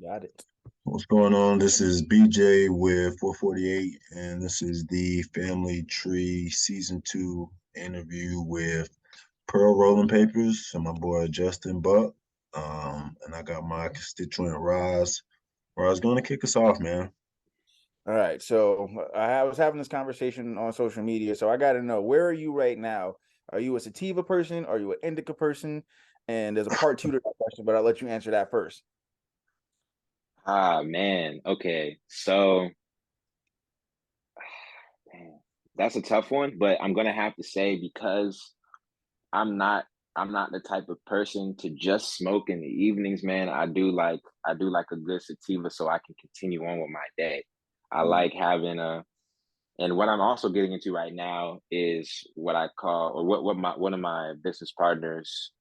Got it. What's going on? This is BJ with 448, and this is the Family Tree Season 2 interview with Pearl Rolling Papers and my boy Justin Buck. And I got my constituent Roz. Roz, going to kick us off, man. All right. So I was having this conversation on social media. So I got to know, where are you right now? Are you a sativa person? Are you an indica person? And there's a part two to that question, but I'll let you answer that first. Ah, man. Okay. So, man, that's a tough one, but I'm gonna have to say because I'm not I'm not the type of person to just smoke in the evenings, man. I do like a good sativa so I can continue on with my day. I like having a and what I'm also getting into right now is what I call or what my one of my business partners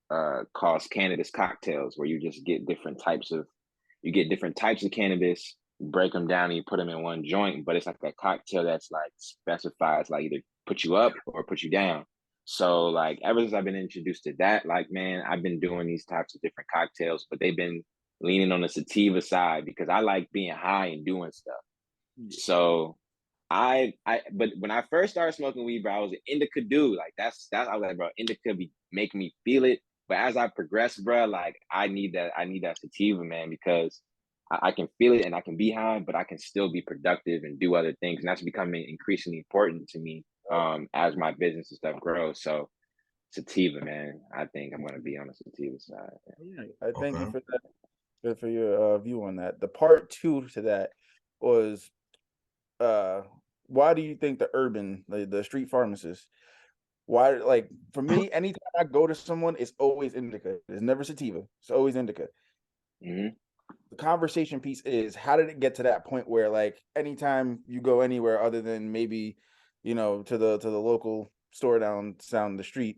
calls cannabis cocktails, where you get different types of cannabis, break them down, and you put them in one joint. But it's like a cocktail that's like specifies like either put you up or put you down. So like ever since I've been introduced to that, like man, I've been doing these types of different cocktails, but they've been leaning on the sativa side because I like being high and doing stuff. So but when I first started smoking weed, bro, I was an indica dude. Like I was like, bro, indica be making me feel it. But as I progress, bro, like I need that sativa, man, because I can feel it and I can be high, but I can still be productive and do other things. And that's becoming increasingly important to me as my business and stuff grows. So sativa, man, I think I'm gonna be on the sativa side. Yeah, I thank you Okay. for that, for your view on that. The part two to that was, uh, why do you think the urban, the street pharmacist, why, like, for me, anytime I go to someone, it's always indica. It's never sativa. It's always indica. Hmm. The conversation piece is, how did it get to that point where, like, anytime you go anywhere other than maybe, to the local store down the street,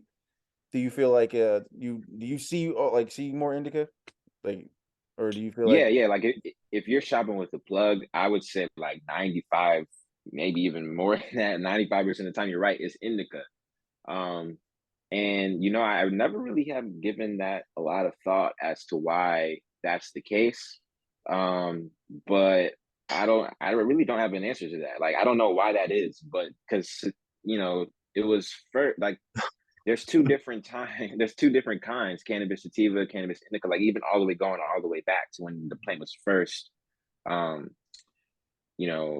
do you feel like do you see more indica, like, or do you feel Yeah, like yeah. Like if you're shopping with the plug, I would say like 95, maybe even more than that, 95% of the time, you're right, it's indica. Um, and I never really have given that a lot of thought as to why that's the case. But I really don't have an answer to that. Like I don't know why that is, but because it was first like there's two different kinds, cannabis sativa, cannabis indica, like even all the way going all the way back to when the plant was first um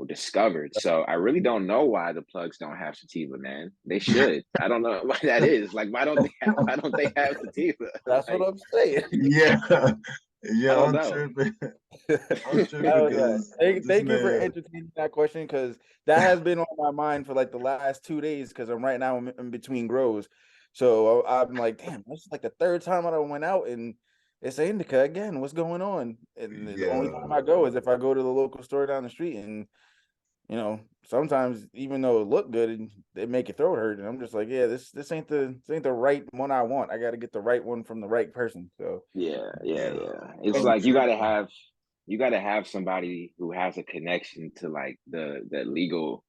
discovered. So I really don't know why the plugs don't have sativa, man. They should. I don't know why that is. Like why don't they have sativa? that's what Like I'm saying? Yeah. I Yeah, don't I'm know. tripping. I'm tripping Hell yeah. because this Thank you for man, entertaining that question, because that has been on my mind for like the last 2 days, because I'm right now in between grows. So I'm like, damn, this is like the third time I went out and it's an indica again. What's going on? And the only yeah, time I go is if I go to the local store down the street, and sometimes even though it looked good, and they make your throat hurt, and I'm just like, yeah, this ain't the right one I want. I got to get the right one from the right person. So Yeah, yeah, yeah, yeah. It's I'm like tripping. you gotta have somebody who has a connection to like the legal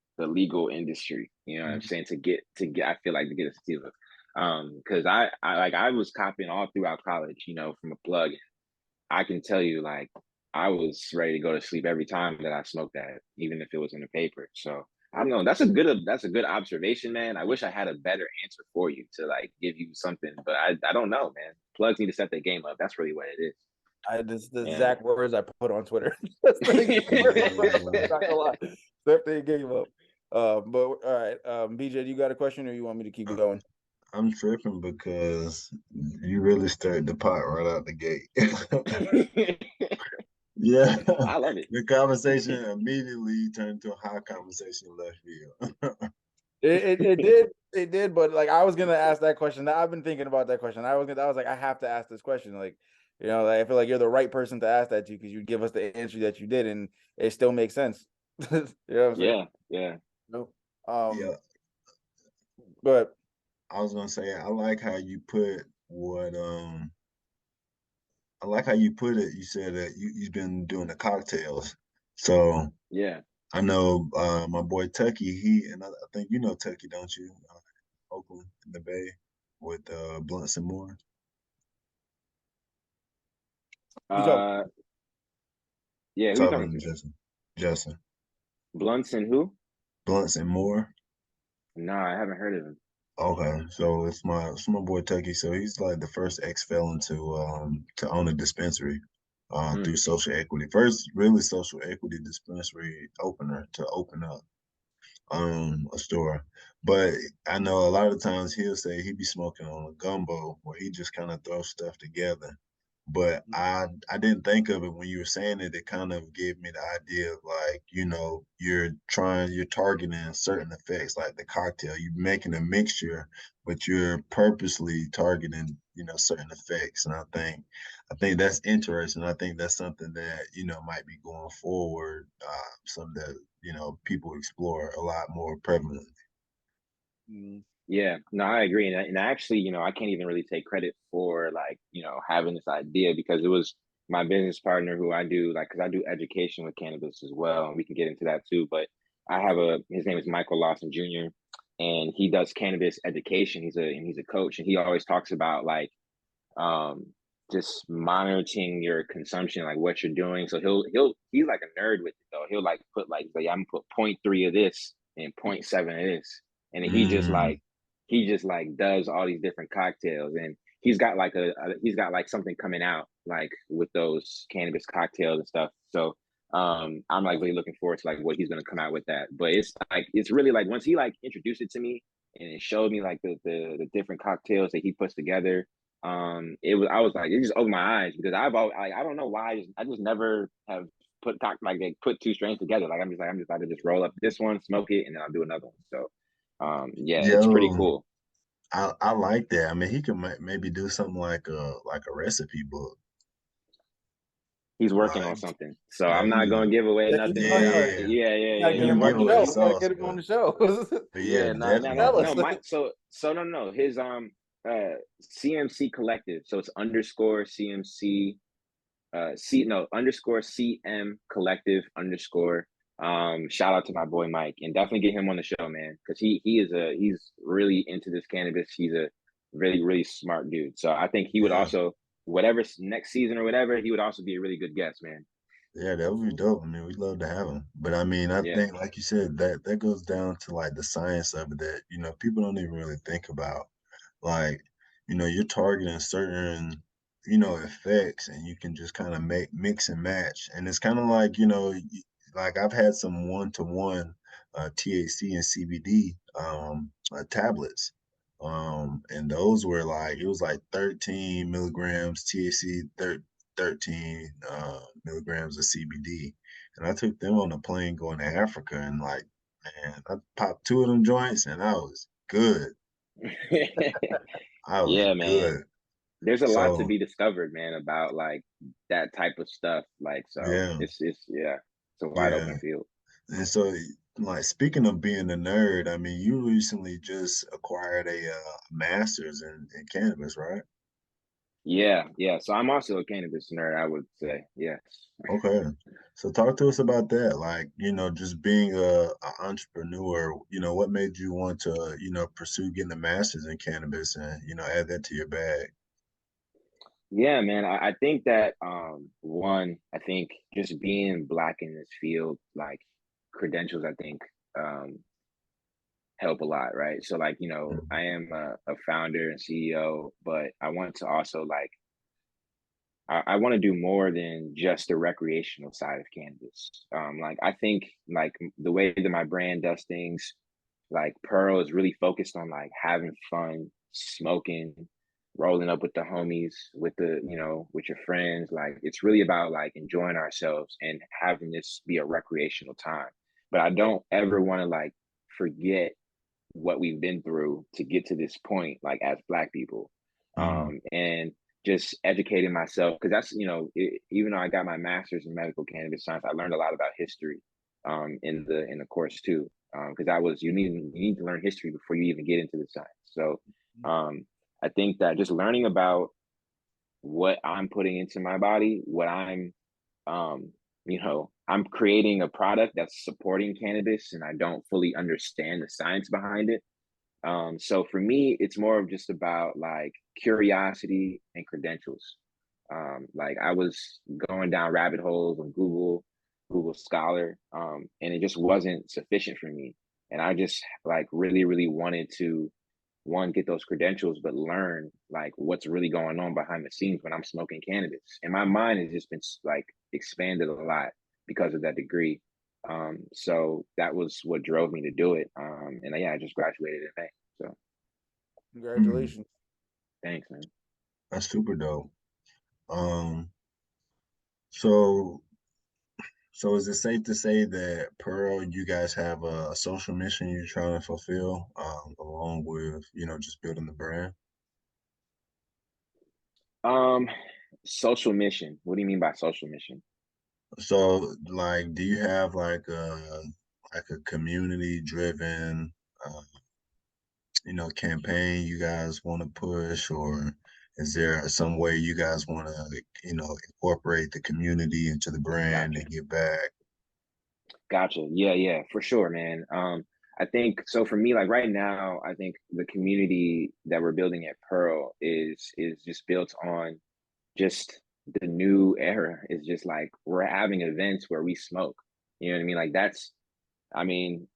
industry. You know what I'm saying? To get I feel like to get a sativa. Because I was copying all throughout college, from a plug. I can tell you, like, I was ready to go to sleep every time that I smoked that, even if it was in the paper. So I don't know. That's a good observation, man. I wish I had a better answer for you to like give you something, but I don't know, man. Plugs need to set their game up. That's really what it is. this the And exact words I put on Twitter. That's the exact words I put on Twitter, not gonna lie. Step they gave up. But all right, BJ, you got a question, or you want me to keep going? I'm tripping because you really stirred the pot right out the gate. Yeah, I love it. the conversation immediately turned to a high conversation in left field. It did, but like, I was gonna ask that question. I've been thinking about that question. I was like, I have to ask this question. Like, like, I feel like you're the right person to ask that to, because you give us the answer that you did, and it still makes sense. You know what I'm saying? Yeah, yeah. No. Yeah, But I was gonna say I like how you put it. You said that you've been doing the cocktails. So Yeah. I know my boy Tucky, I think you know Tucky, don't you? Oakland in the Bay with Blunts and More. you talk. Uh Yeah, who you talking Talking to to? Justin. Blunts and who? Blunts and more. No, I haven't heard of him. Okay, so it's my boy Tucky. So he's like the first ex-felon to own a dispensary Mm. through social equity. First really social equity dispensary opener to open up a store. But I know a lot of times he'll say he be smoking on a gumbo where he just kind of throws stuff together. But I didn't think of it when you were saying it. It kind of gave me the idea of like, you're targeting certain effects like the cocktail. You're making a mixture, but you're purposely targeting, certain effects. And I think that's interesting. I think that's something that, might be going forward, something that, people explore a lot more prevalently. Mm. Yeah, no, I agree. And actually, I can't even really take credit for like, having this idea because it was my business partner who I do like, because I do education with cannabis as well. And we can get into that too. But his name is Michael Lawson Jr. and he does cannabis education. He's a coach and he always talks about like, um just monitoring your consumption, like what you're doing. So he's like a nerd with it though. He'll like put like I'm gonna put 0.3 of this and 0.7 of this. And Mm, he just like does all these different cocktails and he's got like something coming out like with those cannabis cocktails and stuff. So I'm like really looking forward to like what he's gonna come out with that. But it's really like once he like introduced it to me and it showed me like the different cocktails that he puts together, I was like it just opened my eyes because I've always, like I don't know why I just never have like they put two strains together. Like I'm just about to just roll up this one, smoke it, and then I'll do another one. So yeah, it's pretty yo, cool. I like that. I mean, he could maybe do something like a recipe book. He's working on Like, something, so yeah, I'm not he, gonna give away Yeah, nothing. But yeah. yeah, You yeah, gotta yeah. get he can He's him on give the working away on the show. You something. gotta sauce, get him on but the show. yeah, Yeah, definitely. Tell us. no. No. His CMC collective. So it's underscore CMC C no underscore CM collective underscore. Shout out to my boy Mike and definitely get him on the show, man, because he's really into this cannabis. He's a really really smart dude. So I think he would Yeah, also whatever next season or whatever he would also be a really good guest, man. yeah, that would be dope. I mean, we'd love to have him. But I mean, I Yeah. think, like you said, that goes down to like the science of it that, people don't even really think about. Like, you're targeting certain, effects and you can just kind of make mix and match. And it's kind of like, like I've had some one-to-one THC and CBD tablets. And those were like, it was like 13 milligrams THC, 13 milligrams of CBD. And I took them on a plane going to Africa and like, man, I popped two of them joints and I was good. I was Yeah, man. good. There's a lot to So be discovered, man, about like that type of stuff. Like so yeah, it's yeah, it's a wide yeah. open field. And so like speaking of being a nerd, I mean you recently just acquired a master's in cannabis, right? Yeah, yeah. So I'm also a cannabis nerd, I would say. Yes. Okay. So talk to us about that. Like, just being a entrepreneur, what made you want to, pursue getting a master's in cannabis and, add that to your bag? Yeah, man. I think that one, I think just being black in this field, like credentials, I think um help a lot, right? So like, Mhm. I am a founder and CEO, but I want to also like I want to do more than just the recreational side of cannabis. Like I think like the way that my brand does things, like PearL is really focused on like having fun, smoking, rolling up with the homies, with with your friends. Like it's really about like enjoying ourselves and having this be a recreational time. But I don't ever want to like forget what we've been through to get to this point, like as Black people, Mhm. and just educating myself because that's even though I got my master's in medical cannabis science, I learned a lot about history in the course too, because that was you need to learn history before you even get into the science. So um, I think that just learning about what I'm putting into my body, what um, I'm creating a product that's supporting cannabis, and I don't fully understand the science behind it. So for me, it's more of just about like curiosity and credentials. Like I was going down rabbit holes on Google Scholar, and it just wasn't sufficient for me. And I just like really, really wanted to one get those credentials, but learn like what's really going on behind the scenes when I'm smoking cannabis. And my mind has just been like expanded a lot because of that degree. So that was what drove me to do it. And yeah, I just graduated in May. So Mm, Congratulations. thanks, man. that's super dope. Um, so so is it safe to say that Pearl, you guys have a social mission you're trying to fulfill, along with, just building the brand? Um, Social mission. What do you mean by social mission? So, like, do you have like a community driven, uh, campaign you guys want to push, or is there some way you guys want to, incorporate the community into the brand Gotcha. and give back? Gotcha. Yeah, yeah, for sure, man. I think so for me, like right now, I think the community that we're building at Pearl is just built on just the new era. Is just like we're having events where we smoke. You know what I mean? Like that's I mean,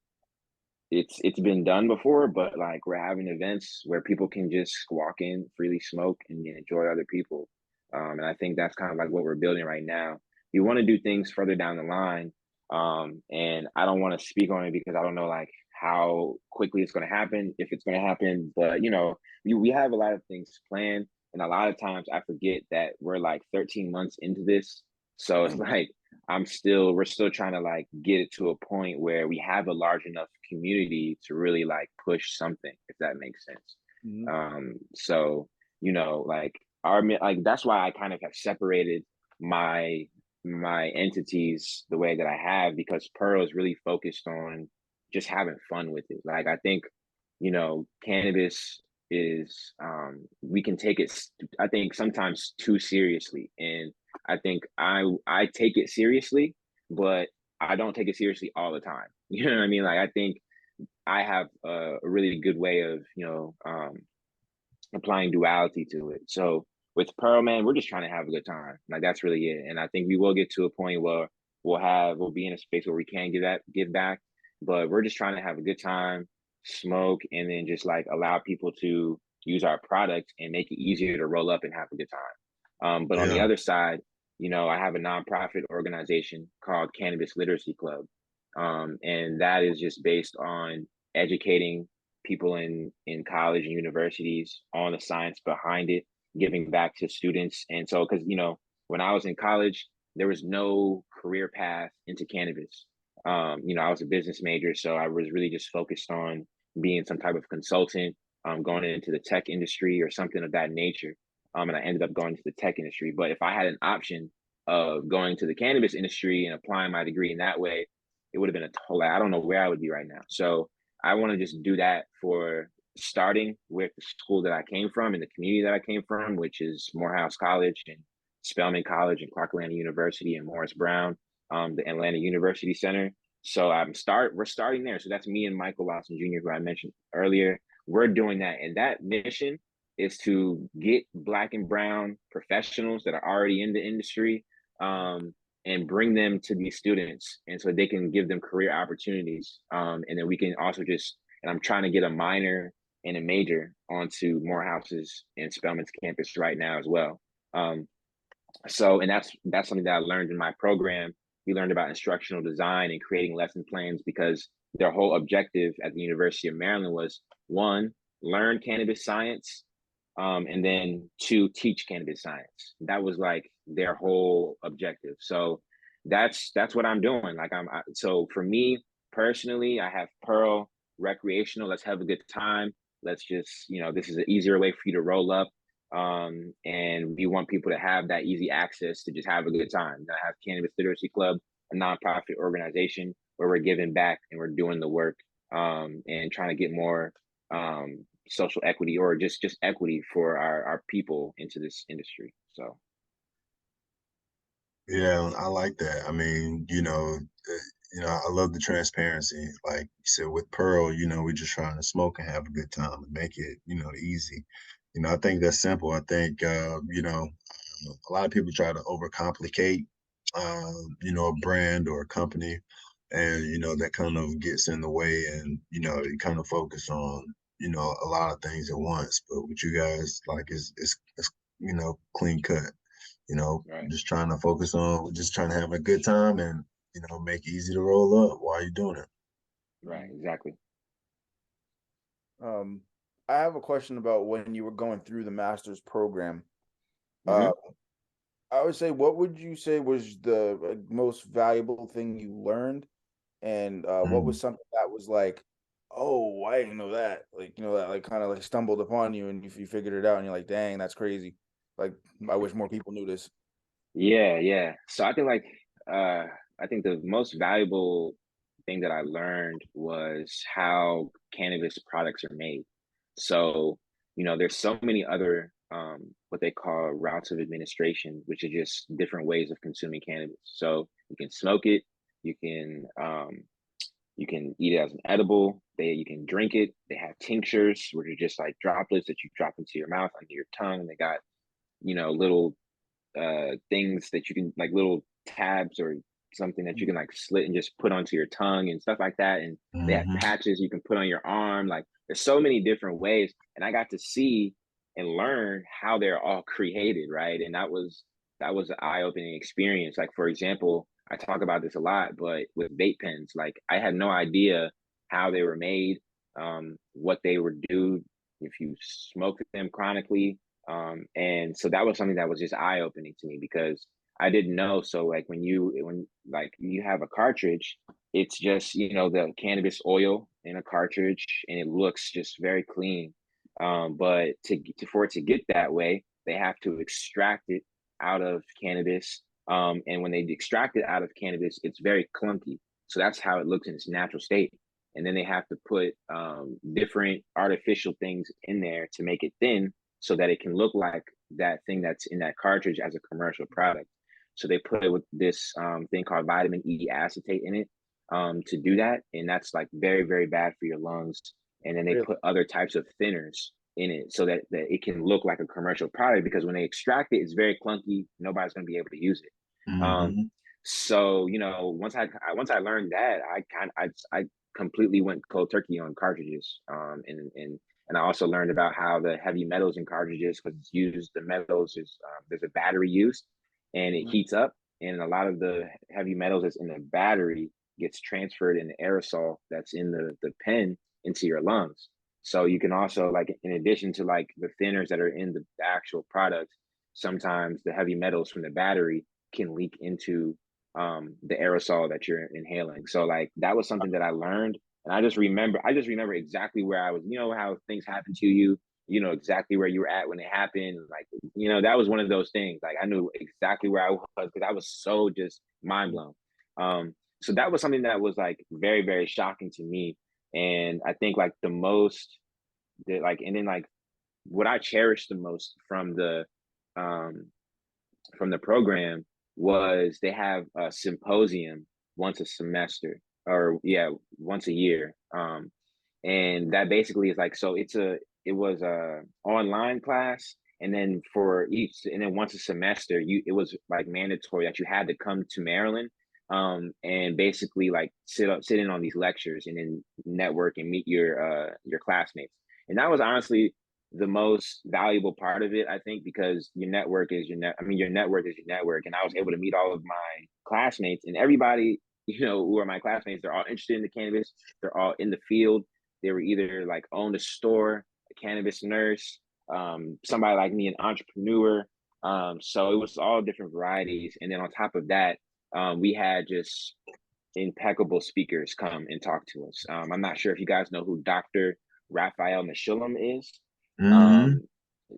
it's been done before, but like we're having events where people can just walk in, freely smoke, and enjoy other people. And I think that's kind of like what we're building right now. We want to do things further down the line, and I don't want to speak on it because I don't know like how quickly it's going to happen, if it's going to happen. But we have a lot of things planned, and a lot of times I forget that we're like 13 months into this, so it's like we're still trying to like get it to a point where we have a large enough community to really like push something, if that makes sense. Mhm. So like like that's why I kind of have separated my my entities the way that I have, because Pearl is really focused on just having fun with it. Like I think, cannabis is we can take it I think sometimes too seriously. And I think I take it seriously, but I don't take it seriously all the time. You know what I mean? Like I think I have a really good way of applying duality to it. So with Pearl, man, we're just trying to have a good time. Like that's really it. And I think we will get to a point where we'll be in a space where we can give back, but we're just trying to have a good time, smoke, and then just like allow people to use our product and make it easier to roll up and have a good time. But on the Yeah, other side, I have a nonprofit organization called Cannabis Literacy Club. And that is just based on educating people in college and universities on the science behind it, giving back to students. And so, because when I was in college, there was no career path into cannabis. I was a business major, so I was really just focused on being some type of consultant, going into the tech industry or something of that nature. And I ended up going to the tech industry. But if I had an option of going to the cannabis industry and applying my degree in that way, it would have been a total. I don't know where I would be right now. So I want to just do that for starting with the school that I came from and the community that I came from, which is Morehouse College and Spelman College and Clark Atlanta University and Morris Brown, the Atlanta University Center. So we're starting there. So that's me and Michael Lawson Jr., who I mentioned earlier. We're doing that. And that mission is to get Black and brown professionals that are already in the industry, and bring them to these students, and so they can give them career opportunities. And then we can also and I'm trying to get a minor and a major onto Morehouse's and Spelman's campus right now as well. And that's something that I learned in my program. We learned about instructional design and creating lesson plans, because their whole objective at the University of Maryland was, one, learn cannabis science, and then two, teach cannabis science. That was like their whole objective. So that's what I'm doing. Like so for me personally, I have Pearl recreational. Let's have a good time. Let's just, this is an easier way for you to roll up. And we want people to have that easy access to just have a good time. I have Cannabis Literacy Club, a nonprofit organization where we're giving back and we're doing the work, and trying to get more social equity, or just equity for our people into this industry. So yeah, I like that. I mean, I love the transparency. Like you said, with Pearl, we're just trying to smoke and have a good time and make it, easy. I think that's simple. I think, A lot of people try to overcomplicate, a brand or a company, and that kind of gets in the way, and you kind of focus on a lot of things at once. But with you guys, like it's clean cut. Right. Just trying to focus on just trying to have a good time and make it easy to roll up while you're doing it. Right. Exactly. I have a question about when you were going through the master's program. Mm-hmm. I would say, what would you say was the most valuable thing you learned, and what was something that was like, oh, I didn't know that, like that like kind of like stumbled upon you, and you figured it out, and you're like, dang, that's crazy. Like, I wish more people knew this. Yeah. So I think the most valuable thing that I learned was how cannabis products are made. So, there's so many other what they call routes of administration, which are just different ways of consuming cannabis. So you can smoke it, you can eat it as an edible. You can drink it. They have tinctures, which are just like droplets that you drop into your mouth, under your tongue. They got, little things that you can, like little tabs or something that you can like slit and just put onto your tongue and stuff like that. And they have Mm-hmm. patches you can put on your arm. Like, there's so many different ways, and I got to see and learn how they're all created, right? And that was an eye-opening experience. Like, for example, I talk about this a lot, but with vape pens, like, I had no idea how they were made, what they would do if you smoke them chronically. And so that was something that was just eye opening to me, because I didn't know. So like when like you have a cartridge, it's just, the cannabis oil in a cartridge, and it looks just very clean. But for it to get that way, they have to extract it out of cannabis. And when they extract it out of cannabis, it's very clunky. So that's how it looks in its natural state. And then they have to put different artificial things in there to make it thin, so that it can look like that thing that's in that cartridge as a commercial product. So they put it with this thing called vitamin E acetate in it, to do that. And that's like very, very bad for your lungs. And then they Really? put other types of thinners in it, so that it can look like a commercial product, because when they extract it, it's very clunky. Nobody's going to be able to use it. Mm-hmm. So once I learned that, I completely went cold turkey on cartridges. And I also learned about how the heavy metals in cartridges, because it's used, the metals is there's a battery used, and it heats up, and a lot of the heavy metals that's in the battery gets transferred in the aerosol that's in the pen into your lungs. So you can also, like, in addition to like the thinners that are in the actual product, sometimes the heavy metals from the battery can leak into the aerosol that you're inhaling. So like that was something that I learned, and I just remember exactly where I was. How things happen to you. You know exactly where you were at when it happened. Like, that was one of those things. Like, I knew exactly where I was, because I was so just mind blown. So that was something that was like very, very shocking to me. And I think like the most that like, and then like what I cherished the most um from the program was they have a symposium once a semester, or yeah, once a year. And that basically is like, so it was a online class, and then once a semester, it was like mandatory that you had to come to Maryland, and basically like sit in on these lectures, and then network and meet your classmates. And that was honestly the most valuable part of it, I think, because your network is your network is your network. And I was able to meet all of my classmates, and everybody, who are my classmates, they're all interested in the cannabis. They're all in the field. They were either like owned a store, a cannabis nurse, somebody like me, an entrepreneur. So it was all different varieties. And then on top of that, we had just impeccable speakers come and talk to us. I'm not sure if you guys know who Dr. Raphael Mechoulam is. Mm-hmm. Um,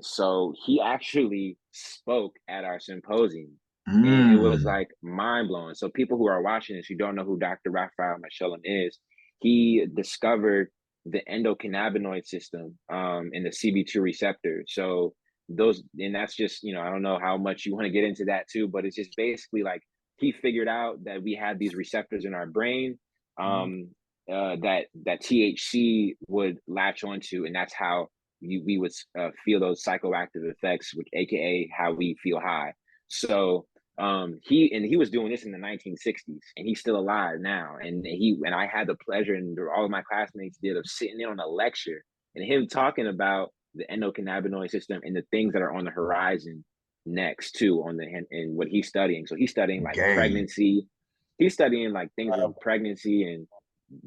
so he actually spoke at our symposium, and it was Mm. like mind blowing. So people who are watching this, who don't know who Dr. Raphael Mechoulam is, he discovered the endocannabinoid system, and the CB2 receptor. So and that's just, I don't know how much you want to get into that too, but it's just basically like he figured out that we had these receptors in our brain, that THC would latch onto, and that's how we would feel those psychoactive effects, which AKA how we feel high. So he was doing this in the 1960s, and he's still alive now. And I had the pleasure, and all of my classmates did, of sitting in on a lecture and him talking about the endocannabinoid system and the things that are on the horizon next too and what he's studying. So he's studying like pregnancy. He's studying like things in pregnancy and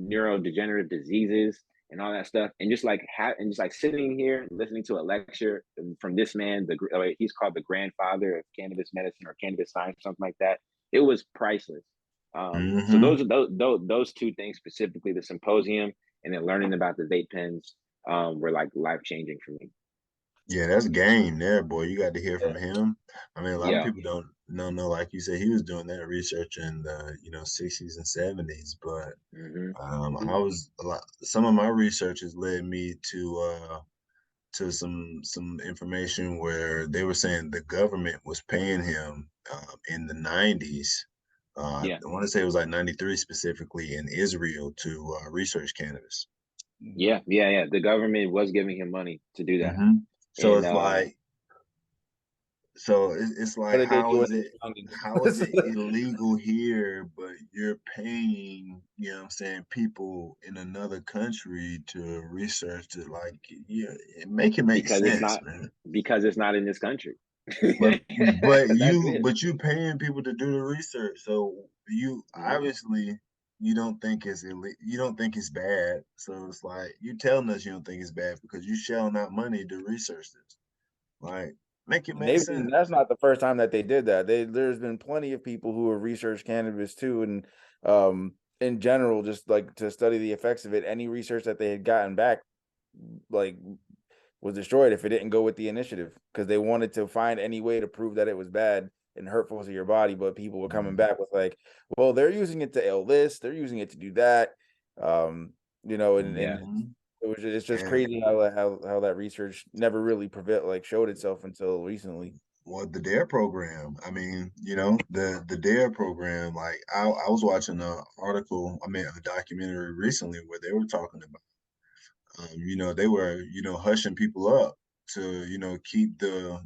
neurodegenerative diseases and all that stuff. And just like sitting here listening to a lecture from this man, he's called the grandfather of cannabis medicine or cannabis science, something like that. It was priceless. So those two things specifically, the symposium and then learning about the vape pens, were like life-changing for me. Yeah, that's game there, boy. You got to hear from him. I mean, a lot of Yeah. people don't know, like you said, he was doing that research in the 60s and 70s. But I was some of my research has led me to some information where they were saying the government was paying him in the 90s. I want to say it was like 93 specifically in Israel to research cannabis. Yeah. The government was giving him money to do that. So it's like, how is it illegal here, but you're paying, you know what I'm saying, people in another country to research it? Like, yeah, make sense, man. Because it's not in this country. but you paying people to do the research, so you obviously you don't think it's you don't think it's bad. So it's like you telling us you don't think it's bad because you shelling out money to research this. Like, make sense. That's not the first time that they did that. There's been plenty of people who have researched cannabis too, and in general, just like to study the effects of it. Any research that they had gotten back, like, was destroyed if it didn't go with the initiative, because they wanted to find any way to prove that it was bad and hurtful to your body. But people were coming back with like, well, they're using it to ill this, they're using it to do that. And it's just crazy how that research never really showed itself until recently. Well, the DARE program. I mean, the DARE program. Like, I was watching a documentary recently where they were talking about, they were, hushing people up to, keep the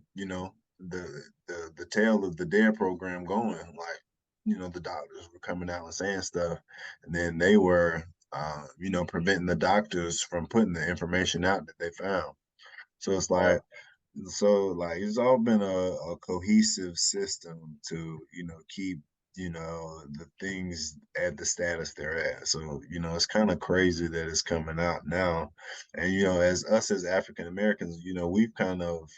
tail of the DARE program going. Like, the doctors were coming out and saying stuff, and then they were, preventing the doctors from putting the information out that they found. So it's like, it's all been a cohesive system to, keep, the things at the status they're at. So, it's kind of crazy that it's coming out now. And, as African Americans, we've kind of,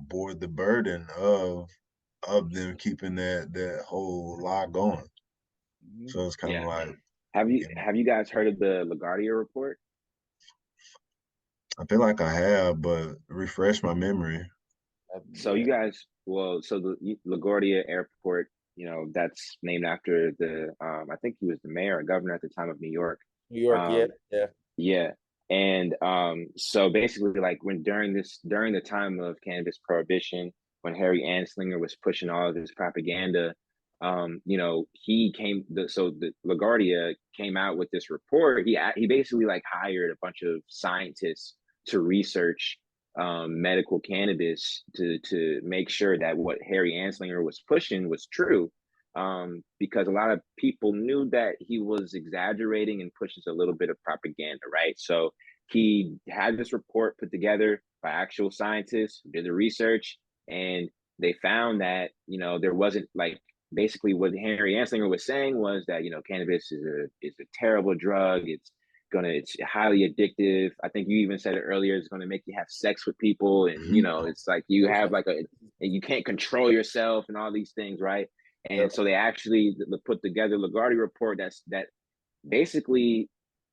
bore the burden of them keeping that whole law going. So it's kind of like, have you guys heard of the LaGuardia report? I feel like I have, but refresh my memory. So you guys, so the LaGuardia Airport, that's named after the I think he was the mayor or governor at the time of New York. Yeah. And so basically, like during the time of cannabis prohibition, when Harry Anslinger was pushing all of his propaganda, the LaGuardia came out with this report. He basically like hired a bunch of scientists to research medical cannabis to make sure that what Harry Anslinger was pushing was true, because a lot of people knew that he was exaggerating and pushes a little bit of propaganda, right? So he had this report put together by actual scientists who did the research, and they found that there wasn't, like, basically what Harry Anslinger was saying was that cannabis is a terrible drug. It's highly addictive. I think you even said it earlier. It's going to make you have sex with people, and it's like you have and you can't control yourself and all these things, right? And so they actually put together LaGuardia report that basically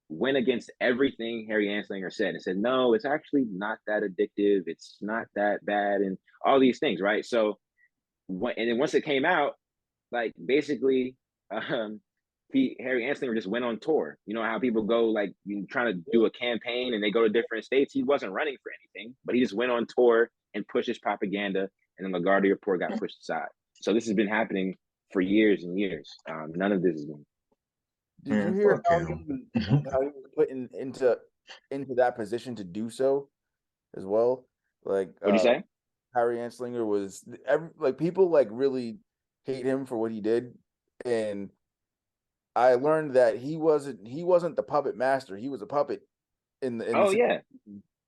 went against everything Harry Anslinger said and said, no, it's actually not that addictive. It's not that bad, and all these things, right? So and then once it came out, like basically, Harry Anslinger just went on tour. You know how people go, like, trying to do a campaign and they go to different states. He wasn't running for anything, but he just went on tour and pushed his propaganda, and then LaGuardia report got pushed aside. So this has been happening for years and years. None of this has been. Did you hear how he was putting into into that position to do so as well. Like What'd you say? Harry Anslinger was like people like really hate him for what he did, and I learned that he wasn't the puppet master. He was a puppet in the Oh yeah.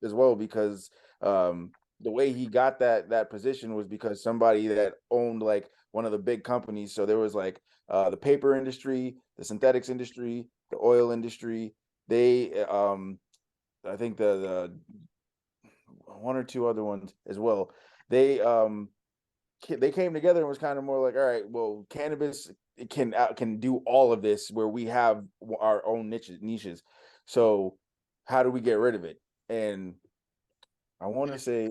as well, because the way he got that position was because somebody that owned like one of the big companies. So there was like the paper industry, the synthetics industry, the oil industry. They I think the one or two other ones as well. They they came together and was kind of more like, all right, well, cannabis can do all of this where we have our own niches. So how do we get rid of it? And I want to say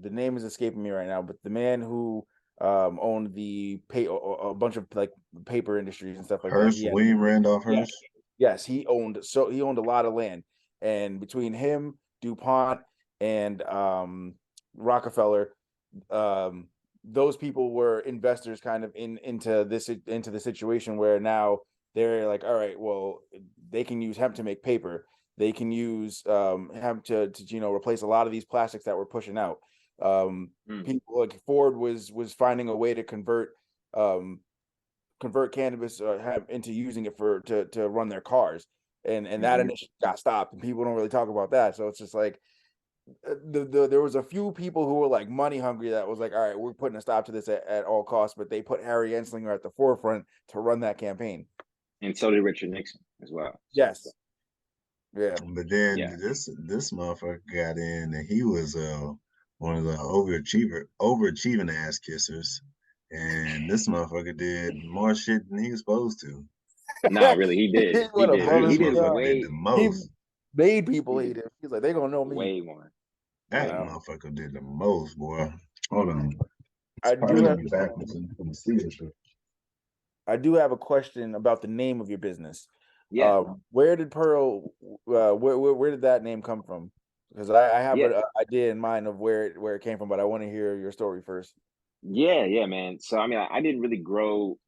the name is escaping me right now, but the man who owned a bunch of like paper industries and stuff like that. Hearst, William Randolph Yeah, Hearst. yes, he owned a lot of land, and between him, DuPont, and Rockefeller, um, those people were investors kind of into the situation where now they're like, all right, well, they can use hemp to make paper. They can use hemp to replace a lot of these plastics that we're pushing out. People like Ford was finding a way to convert cannabis into using it to run their cars, and that initiative got stopped, and people don't really talk about that. So it's just like there was a few people who were like money hungry that was like, all right, we're putting a stop to this at all costs, but they put Harry Anslinger at the forefront to run that campaign. And so did Richard Nixon as well. Yes. Yeah. But then Yeah. this motherfucker got in, and he was one of the overachieving ass kissers, and this motherfucker did more shit than he was supposed to. No, really, he did. He He went did. Yeah, above He this and did motherfucker beyond. did the way. He most. made people He hate did him. He's like, they're gonna know me. way more. That Yeah. motherfucker did the most, boy. Hold on. It's I do probably gonna have be backwards in the see shit. I do have a question about the name of your business. Yeah. Where did PearL? Where did that name come from? Because I have Yeah. an idea in mind of where it came from, but I want to hear your story first. Yeah, man. So I mean, I didn't really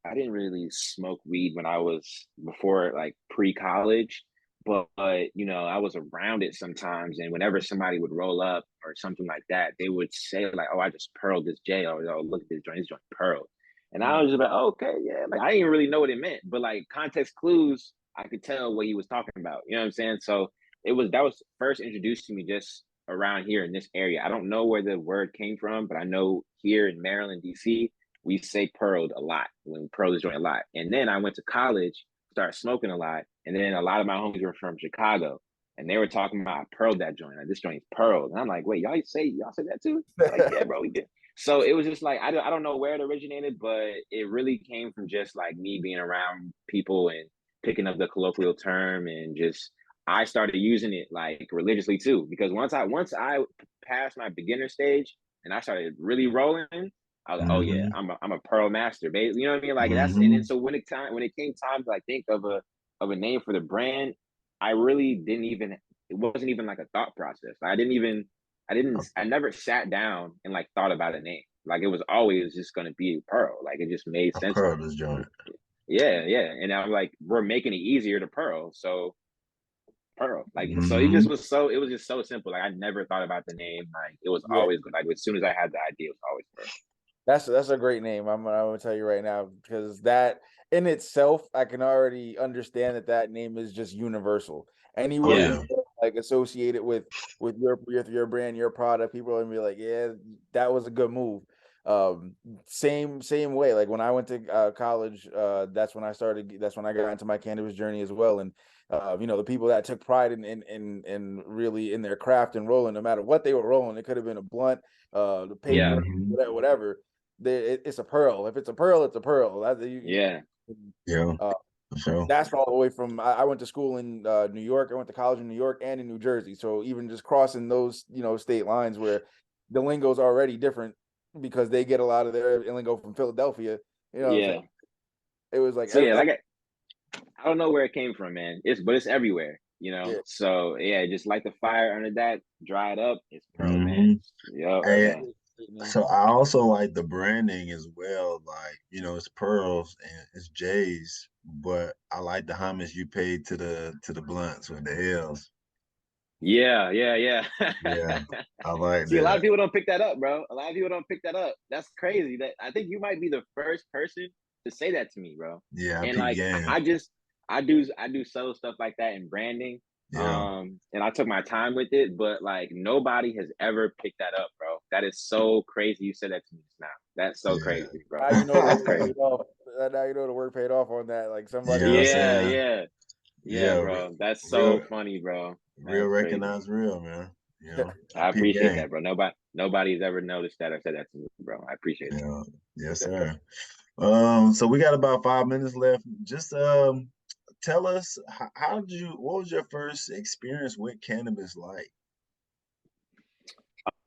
I didn't really smoke weed when I was before like pre-college, but you know, I was around it sometimes, and whenever somebody would roll up or something like that, they would say like, "Oh, I just pearled this J," or "Oh, look at this joint pearl," and I was just like, oh, "Okay, yeah." Like I didn't really know what it meant, but like context clues, I could tell what he was talking about. You know what I'm saying? So that was first introduced to me just around here in this area. I don't know where the word came from, but I know here in Maryland, DC, we say pearled a lot when pearl is joint a lot. And then I went to college, started smoking a lot, and then a lot of my homies were from Chicago, and they were talking about I pearled that joint. Like this joint's pearled, and I'm like, wait, y'all say that too? They're like, yeah, bro, we did. So it was just like I don't know where it originated, but it really came from just like me being around people and picking up the colloquial term and just I started using it like religiously too, because once I passed my beginner stage and I started really rolling, I was like, oh yeah, I'm a pearl master, baby. You know what I mean? Like that's and then so when it came time to like think of a name for the brand, I really didn't even it wasn't even like a thought process. I never sat down and like thought about a name. Like it was always just gonna be Pearl. Like it just made I sense to pearled me. this joint. Yeah. And I'm like, we're making it easier to Pearl. So Pearl. Like so it was just so simple. Like I never thought about the name. Like it was Yeah, always like as soon as I had the idea, it was always Pearl. that's a great name. I'm gonna tell you right now, because that in itself, I can already understand that name is just universal. Oh Anywhere Yeah. yeah. you like associate it with your brand, your product, people are gonna be like, yeah, that was a good move. Same way. Like when I went to college, that's when I got into my cannabis journey as well. And the people that took pride in really in their craft and rolling, no matter what they were rolling, it could have been a blunt, the Yeah. paper, whatever. It's a pearl. If it's a pearl, it's a pearl. Yeah. Yeah. Uh, For sure. that's all the way from. I went to school in New York. I went to college in New York and in New Jersey. So even just crossing those, state lines where the lingo is already different because they get a lot of their lingo from Philadelphia. You know what I'm saying? Yeah. It was like So yeah, like I don't know where it came from, man. But it's everywhere, you know. yeah, So yeah, just like the fire under that, dry it up, it's Pearl, man. hmm Yep, that's a And yeah. great name. so I also like the branding as well. Like, it's pearls and it's J's, but I like the homage you paid to the blunts with the L's. Yeah. Yeah, I like See, a lot of that. people don't pick that up, bro. A lot of people don't pick that up. That's crazy. That I think you might be the first person to say that to me, bro. Yeah, I And peep like game. I do subtle stuff like that in branding. Yeah, And I took my time with it, but like nobody has ever picked that up, bro. That is so crazy. You said that to me just now. That's so crazy, bro. Now you know the That's work crazy. paid off. Now you know the work paid off on that. Like you somebody know what I'm was Yeah, saying? yeah, yeah, Yeah, bro. That's so real, funny, bro. real That's crazy. recognize real, man. You know, I I peep appreciate game. that, bro. Nobody's ever noticed that or said that to me, bro. I appreciate that. Yeah, yes, sir. So we got about 5 minutes left. Just tell us how did you what was your first experience with cannabis like?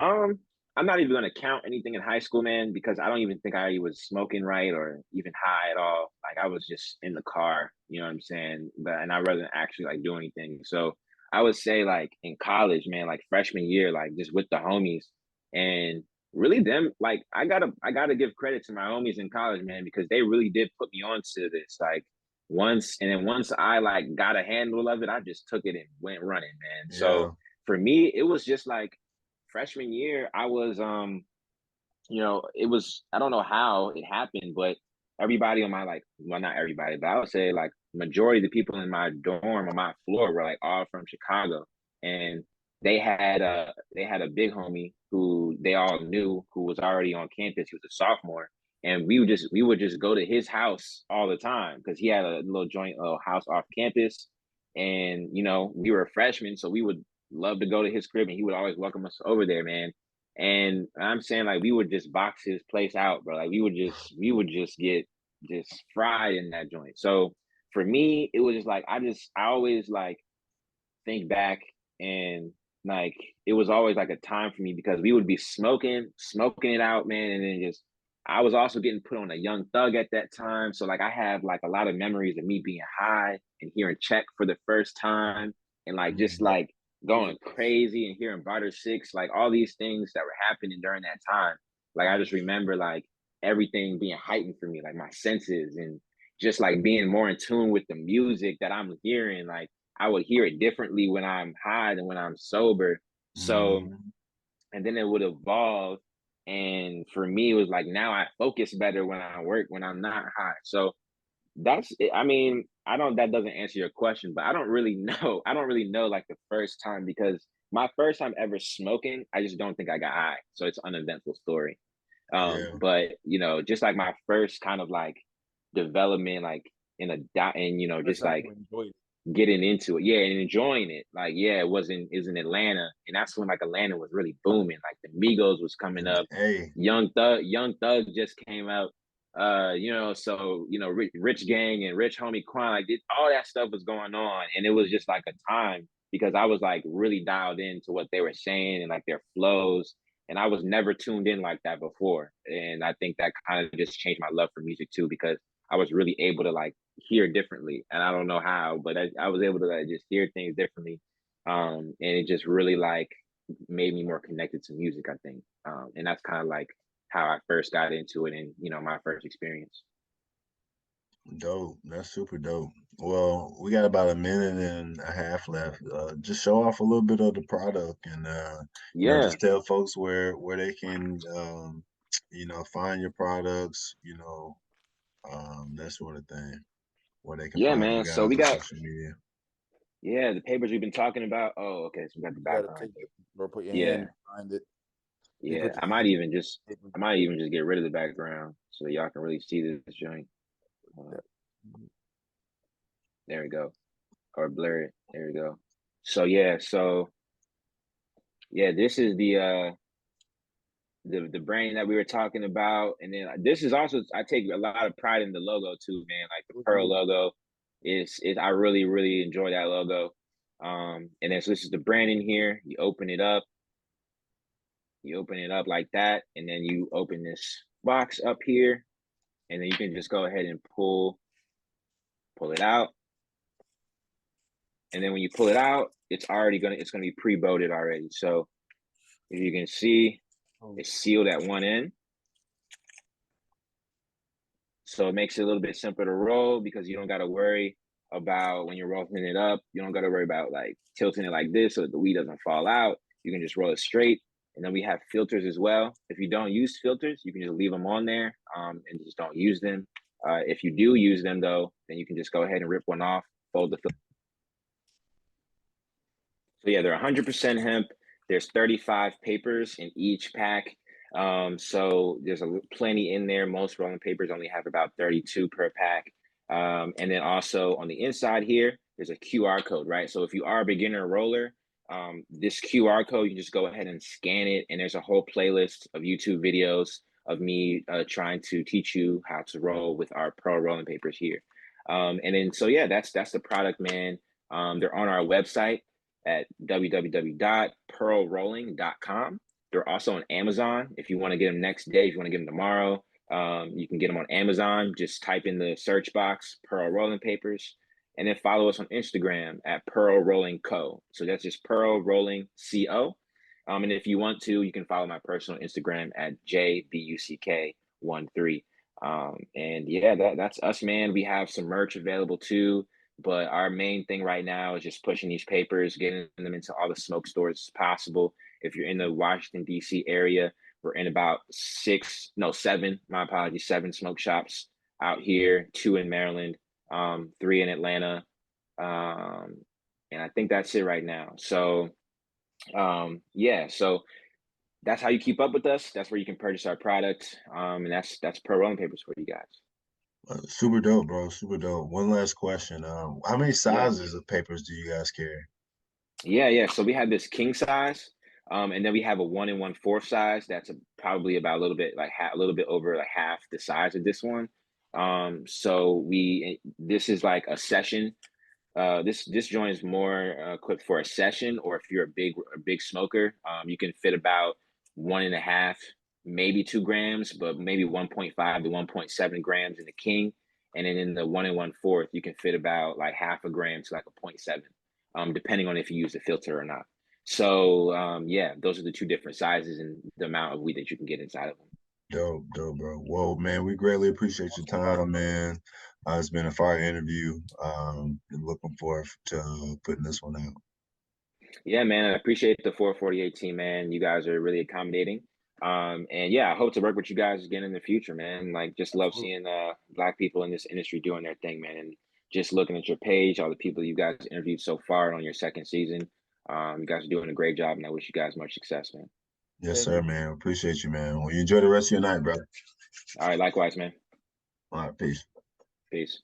Um, I'm not even gonna count anything in high school, man, because I don't even think I was smoking right or even high at all. Like I was just in the car, you know what I'm saying? And I wasn't actually like doing anything. So I would say like in college, man, like freshman year, like just with the homies and really them, like I gotta give credit to my homies in college, man, because they really did put me on to this. Like once I like got a handle of it, I just took it and went running, man. So Yeah, for me, it was just like freshman year, I was it was I don't know how it happened, but everybody on my like well not everybody, but I would say like majority of the people in my dorm on my floor were like all from Chicago. And they had a big homie who they all knew who was already on campus. He was a sophomore. And we would just go to his house all the time because he had a little joint house off campus. And we were freshmen, so we would love to go to his crib and he would always welcome us over there, man. And I'm saying like we would just box his place out, bro. Like we would just get just fried in that joint. So for me, it was just like I always like think back and like it was always like a time for me because we would be smoking it out, man, and then just I was also getting put on a Young Thug at that time. So like I have like a lot of memories of me being high and hearing Check for the first time and like just mhm, like going crazy and hearing Barter Six, like all these things that were happening during that time. Like I just remember like everything being heightened for me, like my senses and just like being more in tune with the music that I'm hearing. Like I would hear it differently when I'm high than when I'm sober. So, mhm. and then it would evolve. And for me, it was like now I focus better when I work when I'm not high. So that's it. I mean, I don't that doesn't answer your question, but I don't really know. I don't really know like the first time because my first time ever smoking, I just don't think I got high. So it's an uneventful story. Yeah, But just like my first kind of like development, like in a dot and First just time like you enjoyed getting into it, yeah, and enjoying it. Like, yeah, it was in Atlanta, and that's when like Atlanta was really booming. Like the Migos was coming up, hey, Young Thug just came out. So Rich Gang and Rich Homie Quan, like all that stuff was going on, and it was just like a time because I was like really dialed into what they were saying and like their flows, and I was never tuned in like that before, and I think that kind of just changed my love for music too because I was really able to like hear differently. And I don't know how, but I was able to like, just hear things differently. And it just really like made me more connected to music, I think. And that's kind of like how I first got into it and, my first experience. dope. That's super dope. Well, we got about a minute and a half left. Just show off a little bit of the product and Yeah. just tell folks where they can find your products, that sort of thing. Where they can Yeah, find you man. So guys we on got, social media. yeah, the papers we've been talking about. Oh, okay. So we got the you gotta background right take there. it or put your Yeah. hand behind it. You Yeah. put your I might hand even just, I might even just get rid of the background so y'all can really see this joint. Uh, there we go. Or blur it. There we go. So yeah, this is the brand that we were talking about, and then this is also I take a lot of pride in the logo too, man. Like the PearL logo is I really enjoy that logo. And then so this is the brand in here. You open it up like that, and then you open this box up here, and then you can just go ahead and pull it out. And then when you pull it out, it's gonna be pre-boated already. So if you can see, it's sealed at one end. So it makes it a little bit simpler to roll because you don't got to worry about when you're rolling it up. You don't got to worry about like tilting it like this so that the weed doesn't fall out. You can just roll it straight. And then we have filters as well. If you don't use filters, you can just leave them on there and just don't use them. If you do use them though, then you can just go ahead and rip one off, fold the filter. So yeah, they're 100% hemp. There's 35 papers in each pack. So there's plenty in there. Most rolling papers only have about 32 per pack. And then also on the inside here, there's a QR code, right? So if you are a beginner roller, this QR code, you can just go ahead and scan it. And there's a whole playlist of YouTube videos of me trying to teach you how to roll with our PearL rolling papers here. And then, so yeah, that's the product, man. They're on our website at www.pearlrolling.com. They're also on Amazon. If you want to get them next day, if you want to get them tomorrow, you can get them on Amazon. Just type in the search box, PearL Rolling Papers, and then follow us on Instagram at PearL Rolling Co. So that's just PearL Rolling Co. And if you want to, you can follow my personal Instagram at JBUCK13. And yeah, that's us, man. We have some merch available too. But our main thing right now is just pushing these papers, getting them into all the smoke stores possible. If you're in the Washington, D.C. area, we're in about 7 smoke shops out here, 2 in Maryland, 3 in Atlanta. And I think that's it right now. So, yeah, so that's how you keep up with us. That's where you can purchase our product. And that's PearL Rolling Papers for you guys. Super dope, bro. Super dope. One last question. How many sizes of papers do you guys carry? Yeah. So we have this king size, and then we have a 1 1/4 size. That's probably about a little bit over like half the size of this one. So this is like a session. This joint is more equipped for a session, or if you're a big smoker, you can fit about 1.5, maybe 2 grams, but maybe 1.5 to 1.7 grams in the king. And then in the 1 1/4, you can fit about like half a gram to like a 0.7, depending on if you use the filter or not. So yeah, those are the 2 different sizes and the amount of weed that you can get inside of them. Dope, bro. Well, man, we greatly appreciate your time, man. It's been a fire interview. Looking forward to putting this one out. Yeah, man, I appreciate the 448 team, man. You guys are really accommodating. And yeah, I hope to work with you guys again in the future, man. Like, just love seeing Black people in this industry doing their thing, man. And just looking at your page, all the people you guys interviewed so far on your 2nd season. You guys are doing a great job, and I wish you guys much success, man. Yes, sir, man. Appreciate you, man. Well, you enjoy the rest of your night, bro. All right, likewise, man. All right, peace. Peace.